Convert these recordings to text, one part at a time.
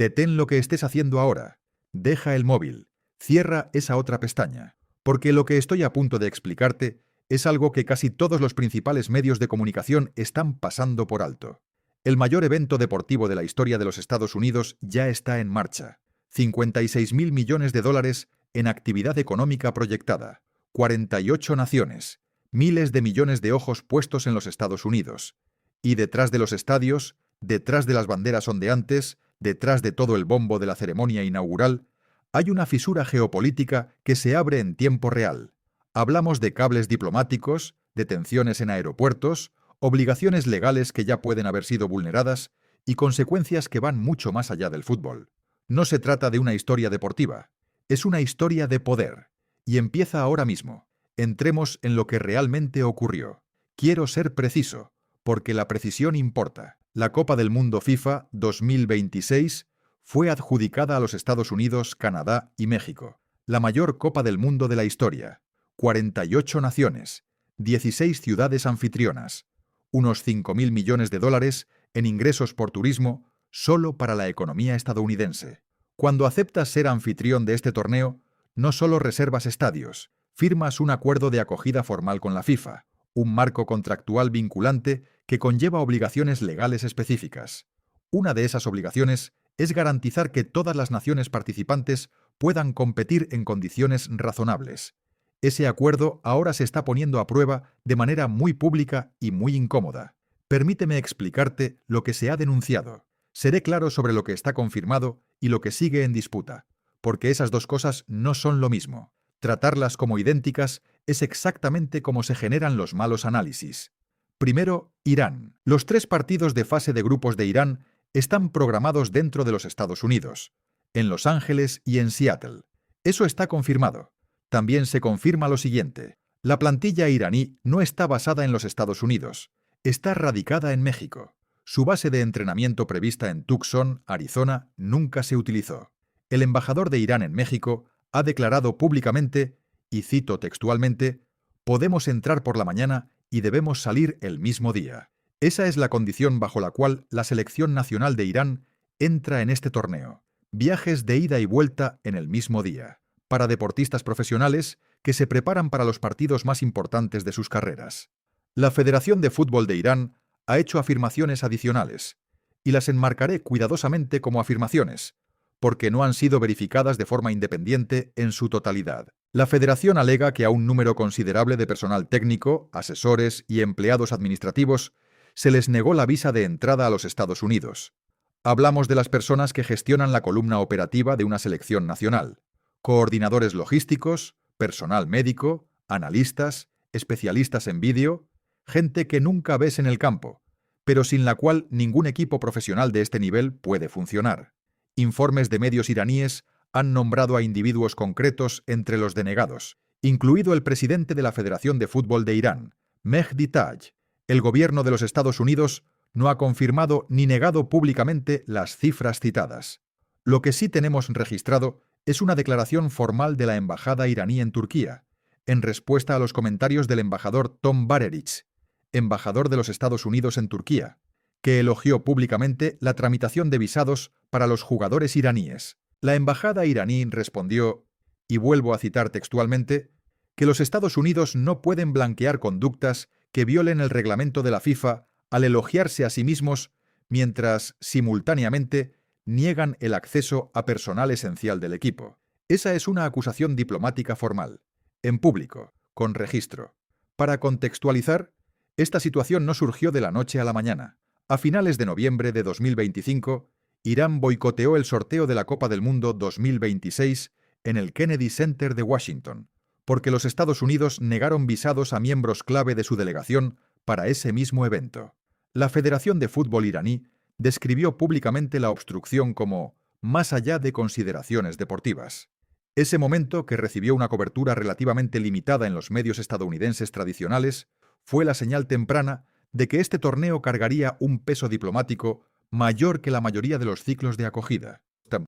Detén lo que estés haciendo ahora. Deja el móvil. Cierra esa otra pestaña. Porque lo que estoy a punto de explicarte es algo que casi todos los principales medios de comunicación están pasando por alto. El mayor evento deportivo de la historia de los Estados Unidos ya está en marcha. 56.000 millones de dólares en actividad económica proyectada. 48 naciones. Miles de millones de ojos puestos en los Estados Unidos. Y detrás de los estadios, detrás de las banderas ondeantes, detrás de todo el bombo de la ceremonia inaugural, hay una fisura geopolítica que se abre en tiempo real. Hablamos de cables diplomáticos, detenciones en aeropuertos, obligaciones legales que ya pueden haber sido vulneradas y consecuencias que van mucho más allá del fútbol. No se trata de una historia deportiva, es una historia de poder. Y empieza ahora mismo. Entremos en lo que realmente ocurrió. Quiero ser preciso, porque la precisión importa. La Copa del Mundo FIFA 2026 fue adjudicada a los Estados Unidos, Canadá y México. La mayor Copa del Mundo de la historia. 48 naciones, 16 ciudades anfitrionas, unos 5.000 millones de dólares en ingresos por turismo solo para la economía estadounidense. Cuando aceptas ser anfitrión de este torneo, no solo reservas estadios, firmas un acuerdo de acogida formal con la FIFA, un marco contractual vinculante que conlleva obligaciones legales específicas. Una de esas obligaciones es garantizar que todas las naciones participantes puedan competir en condiciones razonables. Ese acuerdo ahora se está poniendo a prueba de manera muy pública y muy incómoda. Permíteme explicarte lo que se ha denunciado. Seré claro sobre lo que está confirmado y lo que sigue en disputa, porque esas dos cosas no son lo mismo. Tratarlas como idénticas es exactamente como se generan los malos análisis. Primero, Irán. Los 3 partidos de fase de grupos de Irán están programados dentro de los Estados Unidos, en Los Ángeles y en Seattle. Eso está confirmado. También se confirma lo siguiente. La plantilla iraní no está basada en los Estados Unidos. Está radicada en México. Su base de entrenamiento prevista en Tucson, Arizona, nunca se utilizó. El embajador de Irán en México ha declarado públicamente, y cito textualmente, «Podemos entrar por la mañana y debemos salir el mismo día». Esa es la condición bajo la cual la selección nacional de Irán entra en este torneo. Viajes de ida y vuelta en el mismo día. Para deportistas profesionales que se preparan para los partidos más importantes de sus carreras. La Federación de Fútbol de Irán ha hecho afirmaciones adicionales, y las enmarcaré cuidadosamente como afirmaciones, porque no han sido verificadas de forma independiente en su totalidad. La Federación alega que a un número considerable de personal técnico, asesores y empleados administrativos se les negó la visa de entrada a los Estados Unidos. Hablamos de las personas que gestionan la columna operativa de una selección nacional. Coordinadores logísticos, personal médico, analistas, especialistas en vídeo, gente que nunca ves en el campo, pero sin la cual ningún equipo profesional de este nivel puede funcionar. Informes de medios iraníes han nombrado a individuos concretos entre los denegados, incluido el presidente de la Federación de Fútbol de Irán, Mehdi Taj. El gobierno de los Estados Unidos no ha confirmado ni negado públicamente las cifras citadas. Lo que sí tenemos registrado es una declaración formal de la embajada iraní en Turquía, en respuesta a los comentarios del embajador Tom Barerich, embajador de los Estados Unidos en Turquía, que elogió públicamente la tramitación de visados para los jugadores iraníes. La embajada iraní respondió, y vuelvo a citar textualmente, que los Estados Unidos no pueden blanquear conductas que violen el reglamento de la FIFA al elogiarse a sí mismos mientras, simultáneamente, niegan el acceso a personal esencial del equipo. Esa es una acusación diplomática formal, en público, con registro. Para contextualizar, esta situación no surgió de la noche a la mañana. A finales de noviembre de 2025, Irán boicoteó el sorteo de la Copa del Mundo 2026 en el Kennedy Center de Washington, porque los Estados Unidos negaron visados a miembros clave de su delegación para ese mismo evento. La Federación de Fútbol iraní describió públicamente la obstrucción como «más allá de consideraciones deportivas». Ese momento, que recibió una cobertura relativamente limitada en los medios estadounidenses tradicionales, fue la señal temprana de que este torneo cargaría un peso diplomático mayor que la mayoría de los ciclos de acogida.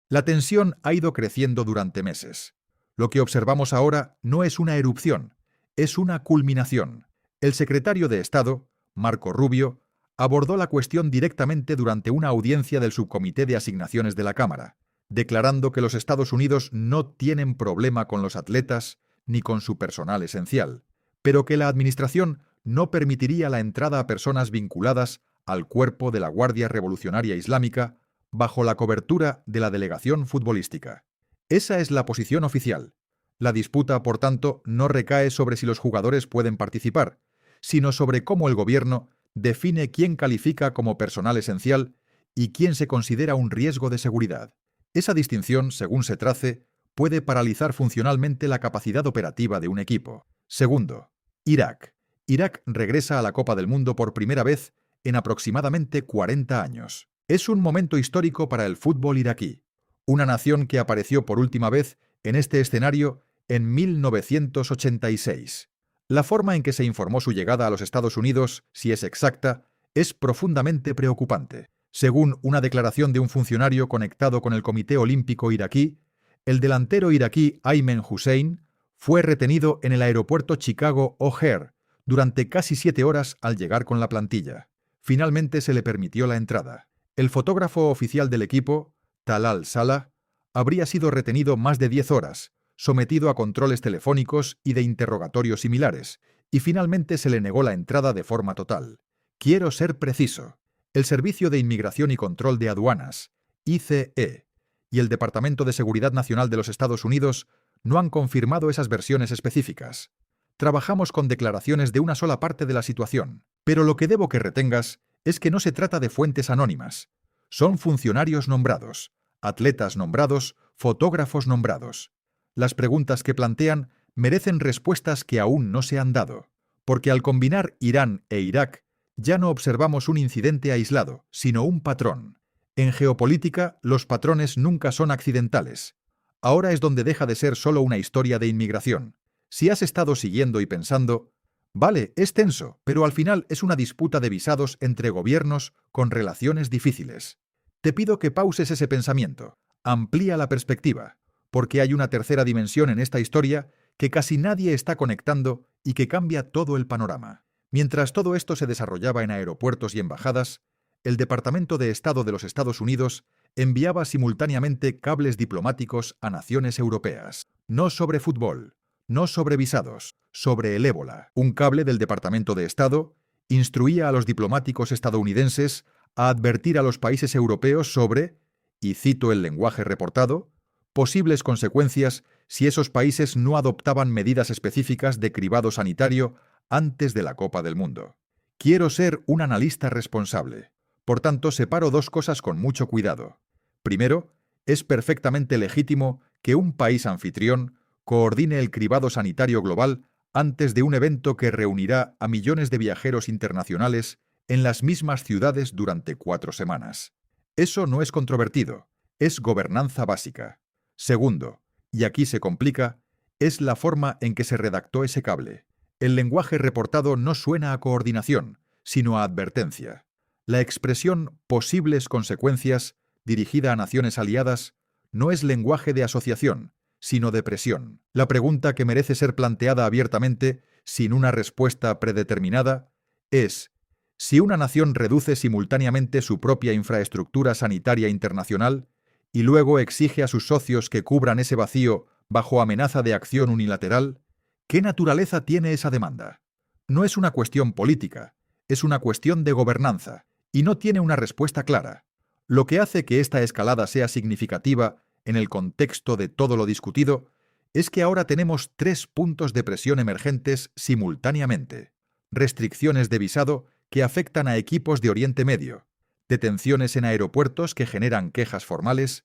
La tensión ha ido creciendo durante meses. Lo que observamos ahora no es una erupción, es una culminación. El secretario de Estado, Marco Rubio, abordó la cuestión directamente durante una audiencia del Subcomité de Asignaciones de la Cámara, declarando que los Estados Unidos no tienen problema con los atletas ni con su personal esencial, pero que la Administración no permitiría la entrada a personas vinculadas al cuerpo de la Guardia Revolucionaria Islámica bajo la cobertura de la delegación futbolística. Esa es la posición oficial. La disputa, por tanto, no recae sobre si los jugadores pueden participar, sino sobre cómo el gobierno define quién califica como personal esencial y quién se considera un riesgo de seguridad. Esa distinción, según se trace, puede paralizar funcionalmente la capacidad operativa de un equipo. Segundo, Irak. Irak regresa a la Copa del Mundo por primera vez en aproximadamente 40 años. Es un momento histórico para el fútbol iraquí, una nación que apareció por última vez en este escenario en 1986. La forma en que se informó su llegada a los Estados Unidos, si es exacta, es profundamente preocupante. Según una declaración de un funcionario conectado con el Comité Olímpico iraquí, el delantero iraquí Aymen Hussein fue retenido en el aeropuerto Chicago O'Hare durante casi 7 horas al llegar con la plantilla. Finalmente se le permitió la entrada. El fotógrafo oficial del equipo, Talal Salah, habría sido retenido más de 10 horas, sometido a controles telefónicos y de interrogatorios similares, y finalmente se le negó la entrada de forma total. Quiero ser preciso. El Servicio de Inmigración y Control de Aduanas, ICE, y el Departamento de Seguridad Nacional de los Estados Unidos no han confirmado esas versiones específicas. Trabajamos con declaraciones de una sola parte de la situación, pero lo que debo que retengas es que no se trata de fuentes anónimas. Son funcionarios nombrados, atletas nombrados, fotógrafos nombrados. Las preguntas que plantean merecen respuestas que aún no se han dado, porque al combinar Irán e Irak, ya no observamos un incidente aislado, sino un patrón. En geopolítica, los patrones nunca son accidentales. Ahora es donde deja de ser solo una historia de inmigración. Si has estado siguiendo y pensando, vale, es tenso, pero al final es una disputa de visados entre gobiernos con relaciones difíciles. Te pido que pauses ese pensamiento, amplía la perspectiva, porque hay una tercera dimensión en esta historia que casi nadie está conectando y que cambia todo el panorama. Mientras todo esto se desarrollaba en aeropuertos y embajadas, el Departamento de Estado de los Estados Unidos enviaba simultáneamente cables diplomáticos a naciones europeas. No sobre fútbol, no sobre visados, sobre el ébola. Un cable del Departamento de Estado instruía a los diplomáticos estadounidenses a advertir a los países europeos sobre, y cito el lenguaje reportado, posibles consecuencias si esos países no adoptaban medidas específicas de cribado sanitario antes de la Copa del Mundo. Quiero ser un analista responsable. Por tanto, separo dos cosas con mucho cuidado. Primero, es perfectamente legítimo que un país anfitrión coordine el cribado sanitario global antes de un evento que reunirá a millones de viajeros internacionales en las mismas ciudades durante 4 semanas. Eso no es controvertido, es gobernanza básica. Segundo, y aquí se complica, es la forma en que se redactó ese cable. El lenguaje reportado no suena a coordinación, sino a advertencia. La expresión «posibles consecuencias», dirigida a naciones aliadas, no es lenguaje de asociación, sino de presión. La pregunta que merece ser planteada abiertamente, sin una respuesta predeterminada, es: si una nación reduce simultáneamente su propia infraestructura sanitaria internacional y luego exige a sus socios que cubran ese vacío bajo amenaza de acción unilateral, ¿qué naturaleza tiene esa demanda? No es una cuestión política, es una cuestión de gobernanza, y no tiene una respuesta clara. Lo que hace que esta escalada sea significativa en el contexto de todo lo discutido es que ahora tenemos 3 puntos de presión emergentes simultáneamente: restricciones de visado que afectan a equipos de Oriente Medio, detenciones en aeropuertos que generan quejas formales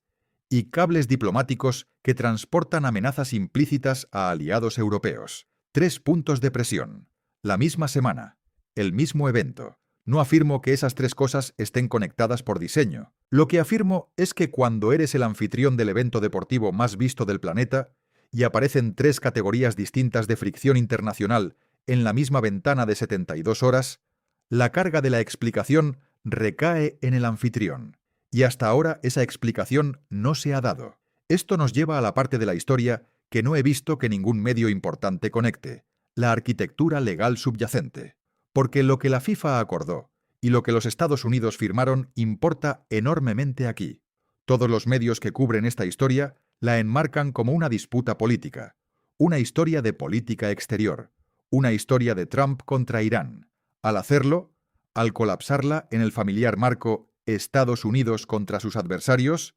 y cables diplomáticos que transportan amenazas implícitas a aliados europeos. 3 puntos de presión. La misma semana. El mismo evento. No afirmo que esas 3 cosas estén conectadas por diseño. Lo que afirmo es que cuando eres el anfitrión del evento deportivo más visto del planeta y aparecen 3 categorías distintas de fricción internacional en la misma ventana de 72 horas, la carga de la explicación recae en el anfitrión. Y hasta ahora esa explicación no se ha dado. Esto nos lleva a la parte de la historia que no he visto que ningún medio importante conecte: la arquitectura legal subyacente. Porque lo que la FIFA acordó Y lo que los Estados Unidos firmaron importa enormemente aquí. Todos los medios que cubren esta historia la enmarcan como una disputa política, una historia de política exterior, una historia de Trump contra Irán. Al hacerlo, al colapsarla en el familiar marco Estados Unidos contra sus adversarios,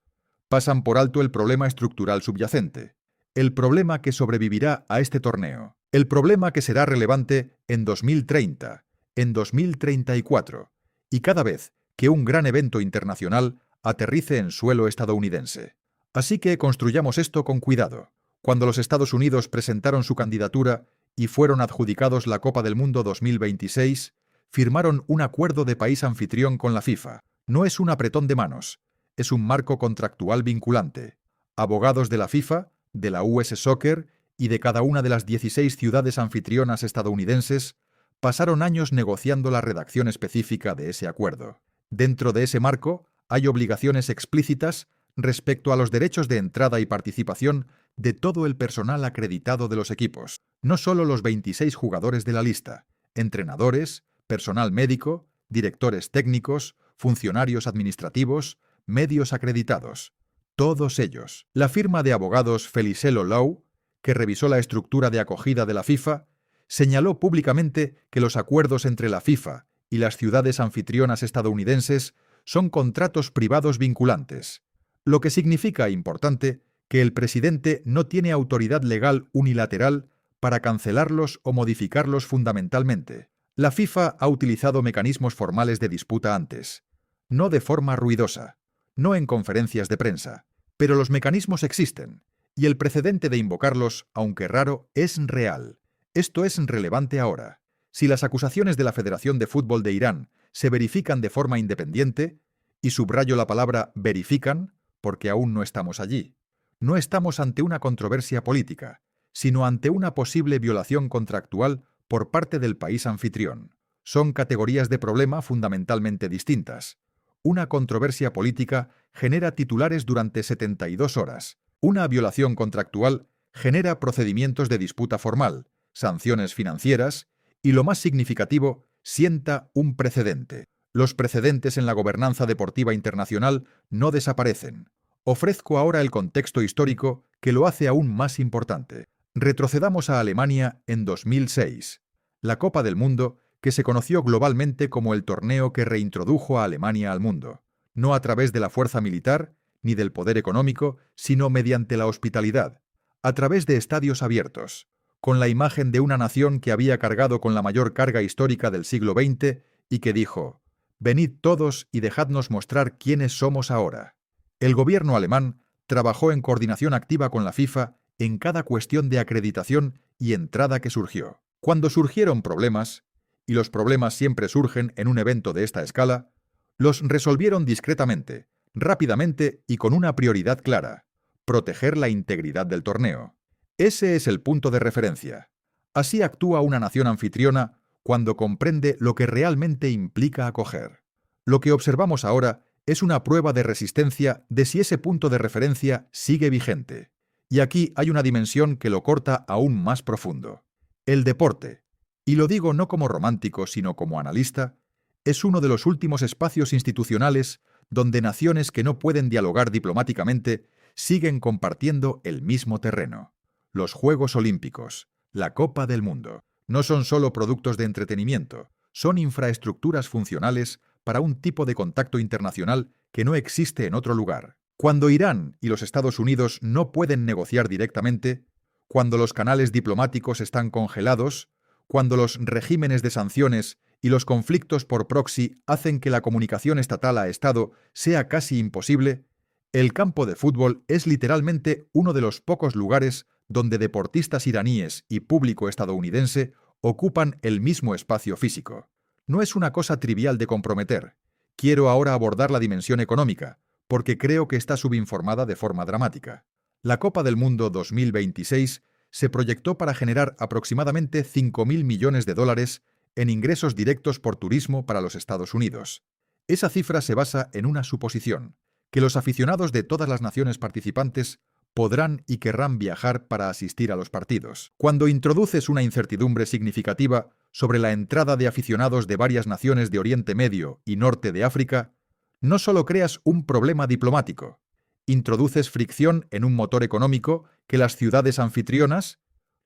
pasan por alto el problema estructural subyacente, el problema que sobrevivirá a este torneo, el problema que será relevante en 2030, en 2034, y cada vez que un gran evento internacional aterrice en suelo estadounidense. Así que construyamos esto con cuidado. Cuando los Estados Unidos presentaron su candidatura y fueron adjudicados la Copa del Mundo 2026, firmaron un acuerdo de país anfitrión con la FIFA. No es un apretón de manos, es un marco contractual vinculante. Abogados de la FIFA, de la US Soccer y de cada una de las 16 ciudades anfitrionas estadounidenses pasaron años negociando la redacción específica de ese acuerdo. Dentro de ese marco hay obligaciones explícitas respecto a los derechos de entrada y participación de todo el personal acreditado de los equipos, no solo los 26 jugadores de la lista, entrenadores, personal médico, directores técnicos, funcionarios administrativos, medios acreditados. Todos ellos. La firma de abogados Felicelo Law, que revisó la estructura de acogida de la FIFA, señaló públicamente que los acuerdos entre la FIFA y las ciudades anfitrionas estadounidenses son contratos privados vinculantes, lo que significa, importante, que el presidente no tiene autoridad legal unilateral para cancelarlos o modificarlos fundamentalmente. La FIFA ha utilizado mecanismos formales de disputa antes, no de forma ruidosa, no en conferencias de prensa, pero los mecanismos existen, y el precedente de invocarlos, aunque raro, es real. Esto es relevante ahora. Si las acusaciones de la Federación de Fútbol de Irán se verifican de forma independiente, y subrayo la palabra verifican, porque aún no estamos allí, no estamos ante una controversia política, sino ante una posible violación contractual por parte del país anfitrión. Son categorías de problema fundamentalmente distintas. Una controversia política genera titulares durante 72 horas. Una violación contractual genera procedimientos de disputa formal, sanciones financieras y, lo más significativo, sienta un precedente. Los precedentes en la gobernanza deportiva internacional no desaparecen. Ofrezco ahora el contexto histórico que lo hace aún más importante. Retrocedamos a Alemania en 2006, la Copa del Mundo que se conoció globalmente como el torneo que reintrodujo a Alemania al mundo, no a través de la fuerza militar ni del poder económico, sino mediante la hospitalidad, a través de estadios abiertos, con la imagen de una nación que había cargado con la mayor carga histórica del siglo XX y que dijo: «Venid todos y dejadnos mostrar quiénes somos ahora». El gobierno alemán trabajó en coordinación activa con la FIFA en cada cuestión de acreditación y entrada que surgió. Cuando surgieron problemas, y los problemas siempre surgen en un evento de esta escala, los resolvieron discretamente, rápidamente y con una prioridad clara: proteger la integridad del torneo. Ese es el punto de referencia. Así actúa una nación anfitriona cuando comprende lo que realmente implica acoger. Lo que observamos ahora es una prueba de resistencia de si ese punto de referencia sigue vigente. Y aquí hay una dimensión que lo corta aún más profundo. El deporte, y lo digo no como romántico sino como analista, es uno de los últimos espacios institucionales donde naciones que no pueden dialogar diplomáticamente siguen compartiendo el mismo terreno. Los Juegos Olímpicos, la Copa del Mundo, no son solo productos de entretenimiento, son infraestructuras funcionales para un tipo de contacto internacional que no existe en otro lugar. Cuando Irán y los Estados Unidos no pueden negociar directamente, cuando los canales diplomáticos están congelados, cuando los regímenes de sanciones y los conflictos por proxy hacen que la comunicación estatal a Estado sea casi imposible, el campo de fútbol es literalmente uno de los pocos lugares donde deportistas iraníes y público estadounidense ocupan el mismo espacio físico. No es una cosa trivial de comprometer. Quiero ahora abordar la dimensión económica, porque creo que está subinformada de forma dramática. La Copa del Mundo 2026 se proyectó para generar aproximadamente 5.000 millones de dólares en ingresos directos por turismo para los Estados Unidos. Esa cifra se basa en una suposición: que los aficionados de todas las naciones participantes podrán y querrán viajar para asistir a los partidos. Cuando introduces una incertidumbre significativa sobre la entrada de aficionados de varias naciones de Oriente Medio y Norte de África, no solo creas un problema diplomático, introduces fricción en un motor económico que las ciudades anfitrionas,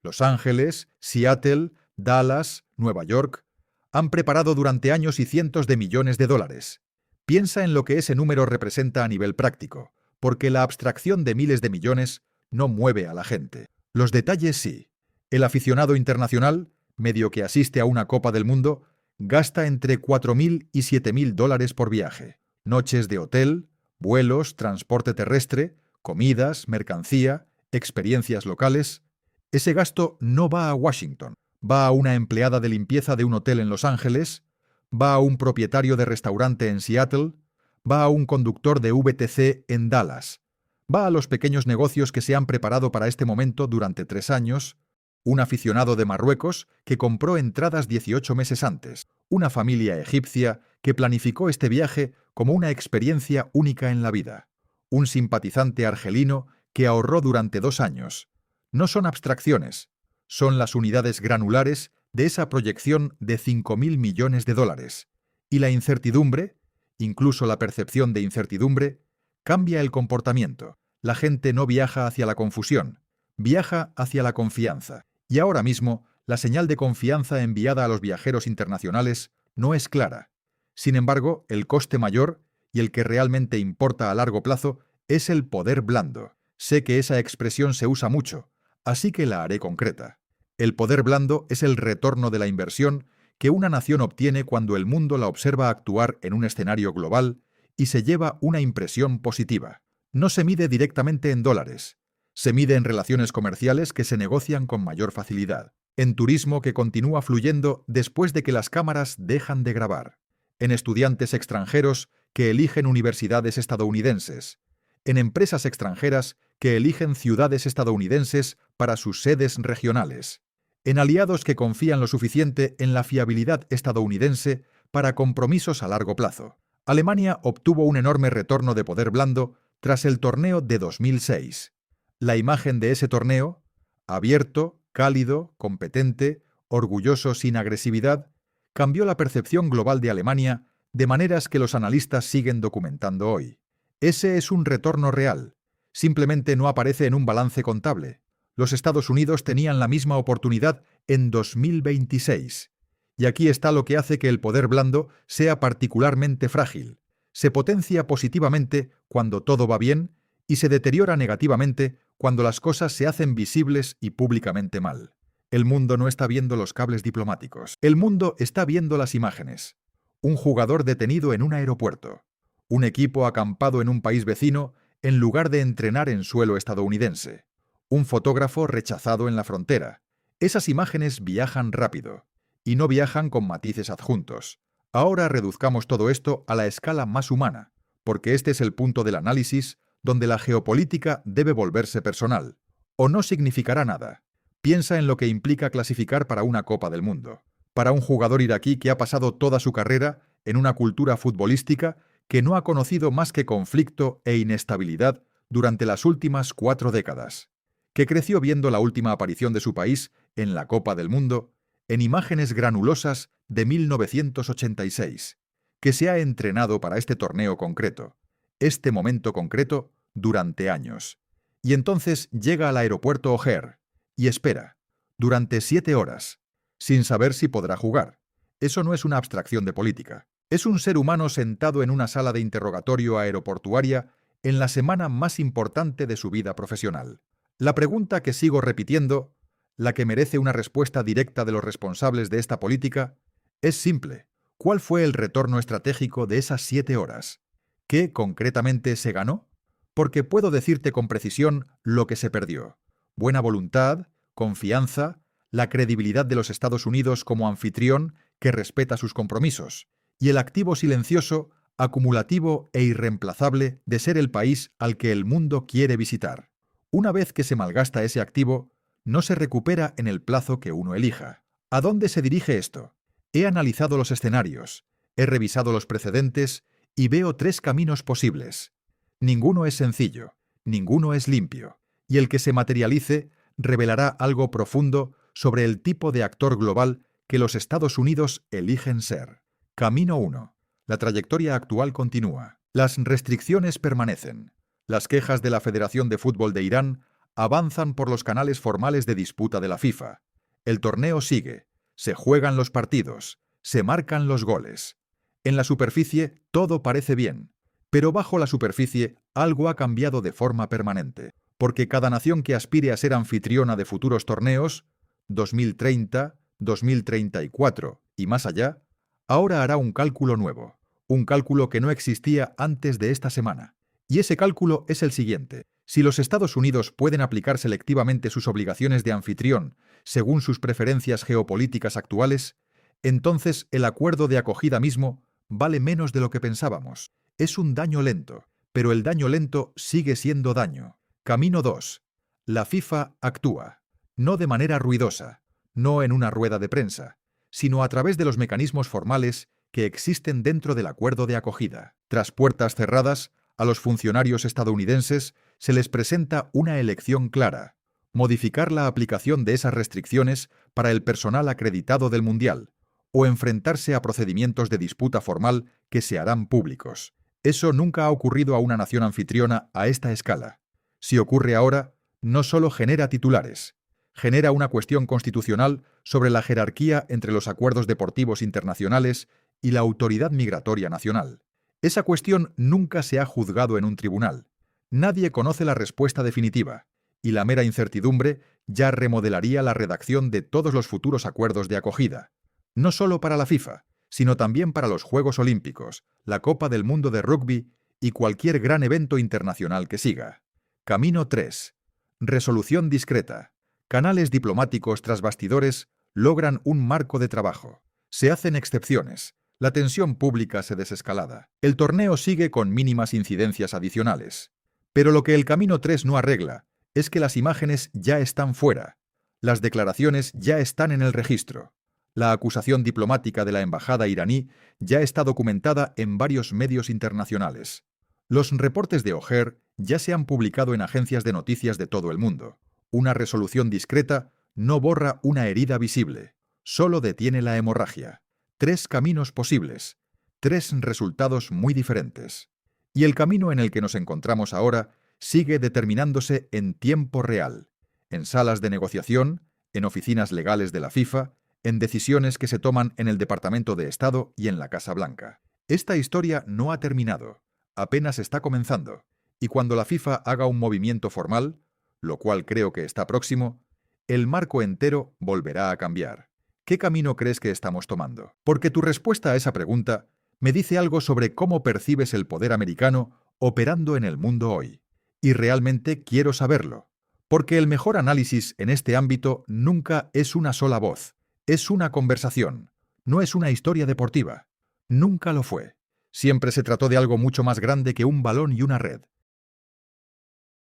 Los Ángeles, Seattle, Dallas, Nueva York, han preparado durante años y cientos de millones de dólares. Piensa en lo que ese número representa a nivel práctico, porque la abstracción de miles de millones no mueve a la gente. Los detalles sí. El aficionado internacional, medio que asiste a una Copa del Mundo, gasta entre 4.000 y 7.000 dólares por viaje. Noches de hotel, vuelos, transporte terrestre, comidas, mercancía, experiencias locales. Ese gasto no va a Washington, va a una empleada de limpieza de un hotel en Los Ángeles, va a un propietario de restaurante en Seattle, va a un conductor de VTC en Dallas, va a los pequeños negocios que se han preparado para este momento durante 3 años, un aficionado de Marruecos que compró entradas 18 meses antes, una familia egipcia que planificó este viaje como una experiencia única en la vida, un simpatizante argelino que ahorró durante 2 años. No son abstracciones, son las unidades granulares de esa proyección de 5.000 millones de dólares. Y la incertidumbre, incluso la percepción de incertidumbre, cambia el comportamiento. La gente no viaja hacia la confusión, viaja hacia la confianza. Y ahora mismo, la señal de confianza enviada a los viajeros internacionales no es clara. Sin embargo, el coste mayor, y el que realmente importa a largo plazo, es el poder blando. Sé que esa expresión se usa mucho, así que la haré concreta. El poder blando es el retorno de la inversión que una nación obtiene cuando el mundo la observa actuar en un escenario global y se lleva una impresión positiva. No se mide directamente en dólares. Se mide en relaciones comerciales que se negocian con mayor facilidad, en turismo que continúa fluyendo después de que las cámaras dejan de grabar, en estudiantes extranjeros que eligen universidades estadounidenses, en empresas extranjeras que eligen ciudades estadounidenses para sus sedes regionales, en aliados que confían lo suficiente en la fiabilidad estadounidense para compromisos a largo plazo. Alemania obtuvo un enorme retorno de poder blando tras el torneo de 2006. La imagen de ese torneo, abierto, cálido, competente, orgulloso sin agresividad, cambió la percepción global de Alemania de maneras que los analistas siguen documentando hoy. Ese es un retorno real. Simplemente no aparece en un balance contable. Los Estados Unidos tenían la misma oportunidad en 2026. Y aquí está lo que hace que el poder blando sea particularmente frágil. Se potencia positivamente cuando todo va bien y se deteriora negativamente cuando las cosas se hacen visibles y públicamente mal. El mundo no está viendo los cables diplomáticos. El mundo está viendo las imágenes. Un jugador detenido en un aeropuerto. Un equipo acampado en un país vecino en lugar de entrenar en suelo estadounidense. Un fotógrafo rechazado en la frontera. Esas imágenes viajan rápido. Y no viajan con matices adjuntos. Ahora reduzcamos todo esto a la escala más humana, porque este es el punto del análisis donde la geopolítica debe volverse personal. O no significará nada. Piensa en lo que implica clasificar para una Copa del Mundo. Para un jugador iraquí que ha pasado toda su carrera en una cultura futbolística que no ha conocido más que conflicto e inestabilidad durante las últimas 4 décadas, que creció viendo la última aparición de su país en la Copa del Mundo en imágenes granulosas de 1986, que se ha entrenado para este torneo concreto, este momento concreto, durante años. Y entonces llega al aeropuerto O'Hare y espera, durante 7 horas, sin saber si podrá jugar. Eso no es una abstracción de política. Es un ser humano sentado en una sala de interrogatorio aeroportuaria en la semana más importante de su vida profesional. La pregunta que sigo repitiendo, la que merece una respuesta directa de los responsables de esta política, es simple. ¿Cuál fue el retorno estratégico de esas 7 horas? ¿Qué concretamente se ganó? Porque puedo decirte con precisión lo que se perdió. Buena voluntad, confianza, la credibilidad de los Estados Unidos como anfitrión que respeta sus compromisos, y el activo silencioso, acumulativo e irreemplazable de ser el país al que el mundo quiere visitar. Una vez que se malgasta ese activo, no se recupera en el plazo que uno elija. ¿A dónde se dirige esto? He analizado los escenarios, he revisado los precedentes y veo 3 caminos posibles. Ninguno es sencillo, ninguno es limpio, y el que se materialice revelará algo profundo sobre el tipo de actor global que los Estados Unidos eligen ser. Camino 1. La trayectoria actual continúa. Las restricciones permanecen. Las quejas de la Federación de Fútbol de Irán avanzan por los canales formales de disputa de la FIFA. El torneo sigue. Se juegan los partidos. Se marcan los goles. En la superficie todo parece bien, pero bajo la superficie algo ha cambiado de forma permanente, porque cada nación que aspire a ser anfitriona de futuros torneos, 2030, 2034 y más allá, ahora hará un cálculo nuevo, un cálculo que no existía antes de esta semana. Y ese cálculo es el siguiente: si los Estados Unidos pueden aplicar selectivamente sus obligaciones de anfitrión según sus preferencias geopolíticas actuales, entonces el acuerdo de acogida mismo vale menos de lo que pensábamos. Es un daño lento, pero el daño lento sigue siendo daño. Camino 2. La FIFA actúa, no de manera ruidosa, no en una rueda de prensa, sino a través de los mecanismos formales que existen dentro del acuerdo de acogida. Tras puertas cerradas, a los funcionarios estadounidenses se les presenta una elección clara: modificar la aplicación de esas restricciones para el personal acreditado del Mundial, o enfrentarse a procedimientos de disputa formal que se harán públicos. Eso nunca ha ocurrido a una nación anfitriona a esta escala. Si ocurre ahora, no solo genera titulares, genera una cuestión constitucional sobre la jerarquía entre los acuerdos deportivos internacionales y la autoridad migratoria nacional. Esa cuestión nunca se ha juzgado en un tribunal. Nadie conoce la respuesta definitiva, y la mera incertidumbre ya remodelaría la redacción de todos los futuros acuerdos de acogida, no solo para la FIFA, sino también para los Juegos Olímpicos, la Copa del Mundo de Rugby y cualquier gran evento internacional que siga. Camino 3. Resolución discreta. Canales diplomáticos tras bastidores logran un marco de trabajo. Se hacen excepciones. La tensión pública se desescalada. El torneo sigue con mínimas incidencias adicionales. Pero lo que el Camino 3 no arregla es que las imágenes ya están fuera. Las declaraciones ya están en el registro. La acusación diplomática de la embajada iraní ya está documentada en varios medios internacionales. Los reportes de O'Hare ya se han publicado en agencias de noticias de todo el mundo. Una resolución discreta no borra una herida visible, solo detiene la hemorragia. 3 caminos posibles, 3 resultados muy diferentes. Y el camino en el que nos encontramos ahora sigue determinándose en tiempo real, en salas de negociación, en oficinas legales de la FIFA, en decisiones que se toman en el Departamento de Estado y en la Casa Blanca. Esta historia no ha terminado, apenas está comenzando, y cuando la FIFA haga un movimiento formal, lo cual creo que está próximo, el marco entero volverá a cambiar. ¿Qué camino crees que estamos tomando? Porque tu respuesta a esa pregunta me dice algo sobre cómo percibes el poder americano operando en el mundo hoy. Y realmente quiero saberlo, porque el mejor análisis en este ámbito nunca es una sola voz. Es una conversación, no es una historia deportiva. Nunca lo fue. Siempre se trató de algo mucho más grande que un balón y una red.